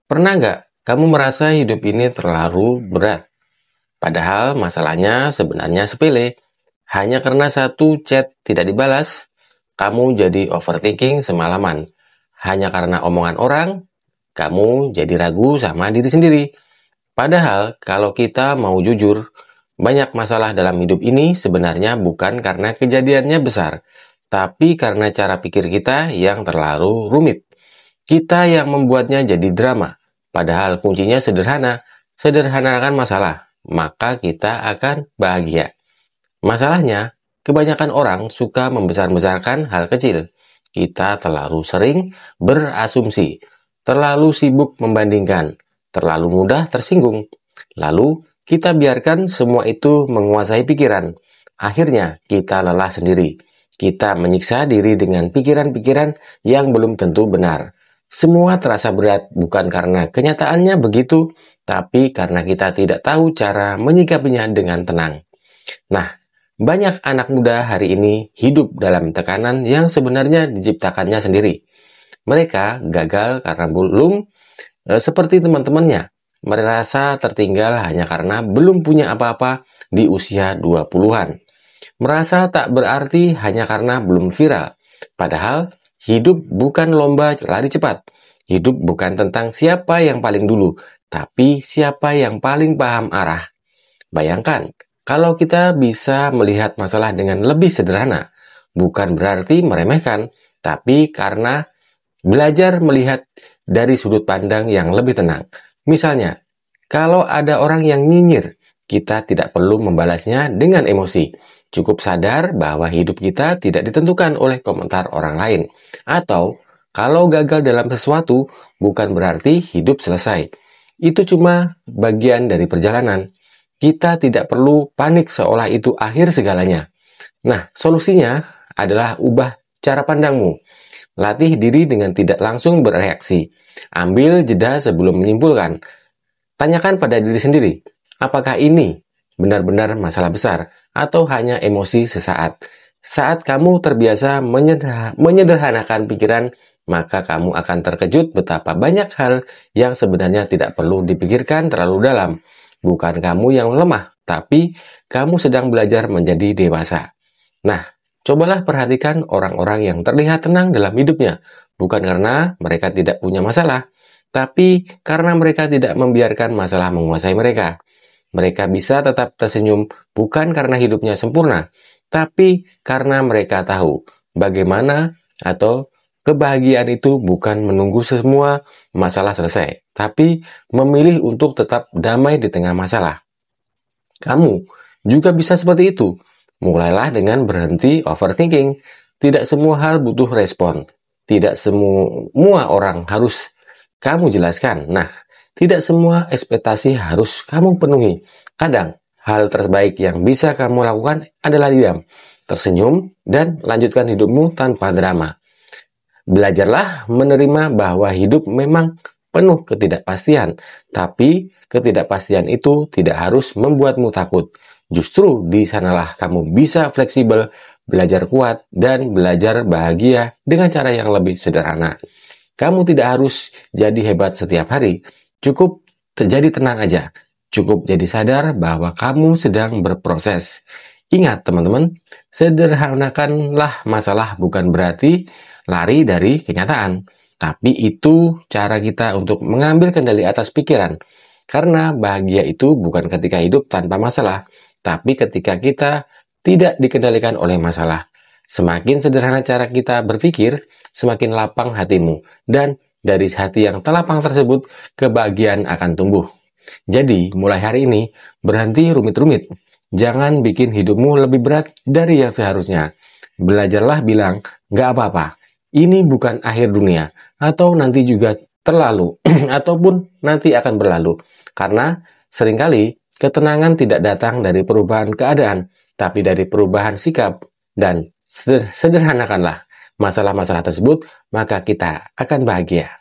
Pernah nggak kamu merasa hidup ini terlalu berat? Padahal masalahnya sebenarnya sepele. Hanya karena satu chat tidak dibalas, kamu jadi overthinking semalaman. Hanya karena omongan orang, kamu jadi ragu sama diri sendiri. Padahal kalau kita mau jujur, banyak masalah dalam hidup ini sebenarnya bukan karena kejadiannya besar, tapi karena cara pikir kita yang terlalu rumit. Kita yang membuatnya jadi drama. Padahal kuncinya sederhana. Sederhanakan masalah, maka kita akan bahagia. Masalahnya, kebanyakan orang suka membesar-besarkan hal kecil. Kita terlalu sering berasumsi, terlalu sibuk membandingkan, terlalu mudah tersinggung. Lalu, kita biarkan semua itu menguasai pikiran. Akhirnya, kita lelah sendiri. Kita menyiksa diri dengan pikiran-pikiran yang belum tentu benar. Semua terasa berat bukan karena kenyataannya begitu, tapi karena kita tidak tahu cara menyikapinya dengan tenang. Nah, banyak anak muda hari ini hidup dalam tekanan yang sebenarnya diciptakannya sendiri. Mereka gagal karena belum seperti teman-temannya. Merasa tertinggal hanya karena belum punya apa-apa di usia 20-an. Merasa tak berarti hanya karena belum viral. Padahal hidup bukan lomba lari cepat. Hidup bukan tentang siapa yang paling dulu, tapi siapa yang paling paham arah. Bayangkan, kalau kita bisa melihat masalah dengan lebih sederhana, bukan berarti meremehkan, tapi karena belajar melihat dari sudut pandang yang lebih tenang. Misalnya, kalau ada orang yang nyinyir, kita tidak perlu membalasnya dengan emosi. Cukup sadar bahwa hidup kita tidak ditentukan oleh komentar orang lain. Atau, kalau gagal dalam sesuatu, bukan berarti hidup selesai. Itu cuma bagian dari perjalanan. Kita tidak perlu panik seolah itu akhir segalanya. Nah, solusinya adalah ubah cara pandangmu. Latih diri dengan tidak langsung bereaksi. Ambil jeda sebelum menyimpulkan. Tanyakan pada diri sendiri, apakah ini benar-benar masalah besar atau hanya emosi sesaat? Saat kamu terbiasa menyederhanakan pikiran, maka kamu akan terkejut betapa banyak hal yang sebenarnya tidak perlu dipikirkan terlalu dalam. Bukan kamu yang lemah, tapi kamu sedang belajar menjadi dewasa. Nah, cobalah perhatikan orang-orang yang terlihat tenang dalam hidupnya, bukan karena mereka tidak punya masalah, tapi karena mereka tidak membiarkan masalah menguasai mereka. Mereka bisa tetap tersenyum bukan karena hidupnya sempurna, tapi karena mereka tahu bagaimana atau kebahagiaan itu bukan menunggu semua masalah selesai, tapi memilih untuk tetap damai di tengah masalah. Kamu juga bisa seperti itu. Mulailah dengan berhenti overthinking. Tidak semua hal butuh respon. Tidak semua orang harus kamu jelaskan. Nah, tidak semua ekspektasi harus kamu penuhi. Kadang, hal terbaik yang bisa kamu lakukan adalah diam, tersenyum, dan lanjutkan hidupmu tanpa drama. Belajarlah menerima bahwa hidup memang penuh ketidakpastian, tapi ketidakpastian itu tidak harus membuatmu takut. Justru di sanalah kamu bisa fleksibel, belajar kuat, dan belajar bahagia dengan cara yang lebih sederhana. Kamu tidak harus jadi hebat setiap hari. Cukup terjadi tenang aja. Cukup jadi sadar bahwa kamu sedang berproses. Ingat teman-teman, sederhanakanlah masalah bukan berarti lari dari kenyataan. Tapi itu cara kita untuk mengambil kendali atas pikiran. Karena bahagia itu bukan ketika hidup tanpa masalah, tapi ketika kita tidak dikendalikan oleh masalah. Semakin sederhana cara kita berpikir, semakin lapang hatimu. Dan dari hati yang terlapang tersebut, kebahagiaan akan tumbuh. Jadi, mulai hari ini, berhenti rumit-rumit. Jangan bikin hidupmu lebih berat dari yang seharusnya. Belajarlah bilang, gak apa-apa, ini bukan akhir dunia. Atau nanti juga terlalu, ataupun nanti akan berlalu. Karena seringkali, ketenangan tidak datang dari perubahan keadaan, tapi dari perubahan sikap. Dan sederhanakanlah masalah-masalah tersebut, maka kita akan bahagia.